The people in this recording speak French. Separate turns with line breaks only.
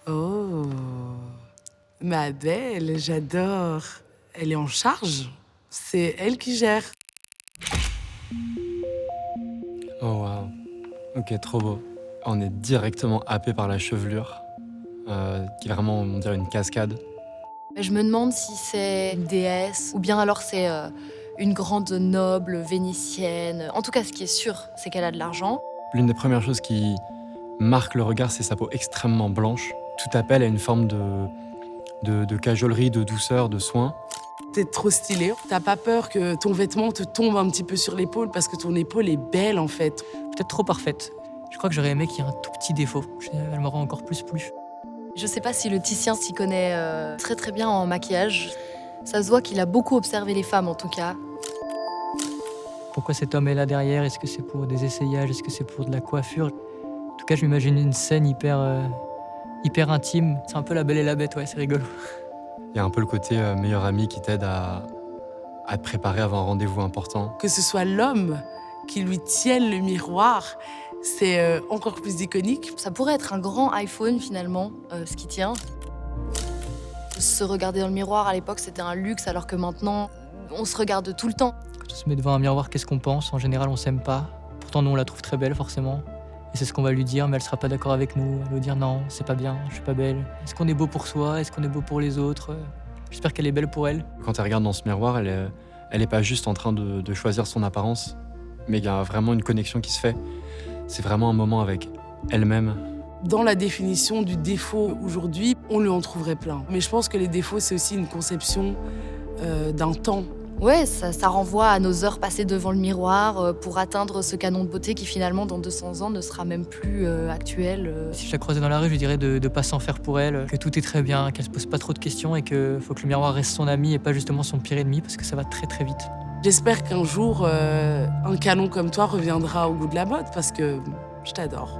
Oh, ma belle, j'adore. Elle est en charge. C'est elle qui gère.
Oh waouh. Ok, trop beau. On est directement happé par la chevelure, qui est vraiment, on dirait une cascade.
Je me demande si c'est une déesse ou bien alors c'est une grande noble vénitienne. En tout cas, ce qui est sûr, c'est qu'elle a de l'argent.
L'une des premières choses qui marque le regard, c'est sa peau extrêmement blanche. Tout appel à une forme de cajolerie, de douceur, de soin.
T'es trop stylé. T'as pas peur que ton vêtement te tombe un petit peu sur l'épaule parce que ton épaule est belle en fait.
Peut-être trop parfaite. Je crois que j'aurais aimé qu'il y ait un tout petit défaut. Elle m'aurait encore plus plu.
Je sais pas si le Titien s'y connaît très très bien en maquillage. Ça se voit qu'il a beaucoup observé les femmes en tout cas.
Pourquoi cet homme est là derrière? Est-ce que c'est pour des essayages? Est-ce que c'est pour de la coiffure? En tout cas, je m'imagine une scène hyper intime. C'est un peu La Belle et la Bête, ouais, c'est rigolo.
Il y a un peu le côté meilleur ami qui t'aide à te préparer avant un rendez-vous important.
Que ce soit l'homme qui lui tienne le miroir, c'est encore plus iconique.
Ça pourrait être un grand iPhone finalement, ce qui tient. Se regarder dans le miroir à l'époque, c'était un luxe, alors que maintenant, on se regarde tout le temps.
Quand on se met devant un miroir, qu'est-ce qu'on pense? En général, on s'aime pas. Pourtant, nous, on la trouve très belle, forcément. Et c'est ce qu'on va lui dire, mais elle sera pas d'accord avec nous. Elle va dire non, c'est pas bien, je suis pas belle. Est-ce qu'on est beau pour soi? Est-ce qu'on est beau pour les autres? J'espère qu'elle est belle pour elle.
Quand elle regarde dans ce miroir, elle est pas juste en train de choisir son apparence, mais il y a vraiment une connexion qui se fait. C'est vraiment un moment avec elle-même.
Dans la définition du défaut aujourd'hui, on lui en trouverait plein. Mais je pense que les défauts, c'est aussi une conception d'un temps.
Ouais, ça renvoie à nos heures passées devant le miroir pour atteindre ce canon de beauté qui finalement, dans 200 ans, ne sera même plus actuel.
Si je la croisais dans la rue, je lui dirais de pas s'en faire pour elle, que tout est très bien, qu'elle se pose pas trop de questions et qu'il faut que le miroir reste son ami et pas justement son pire ennemi parce que ça va très très vite.
J'espère qu'un jour, un canon comme toi reviendra au goût de la mode parce que je t'adore.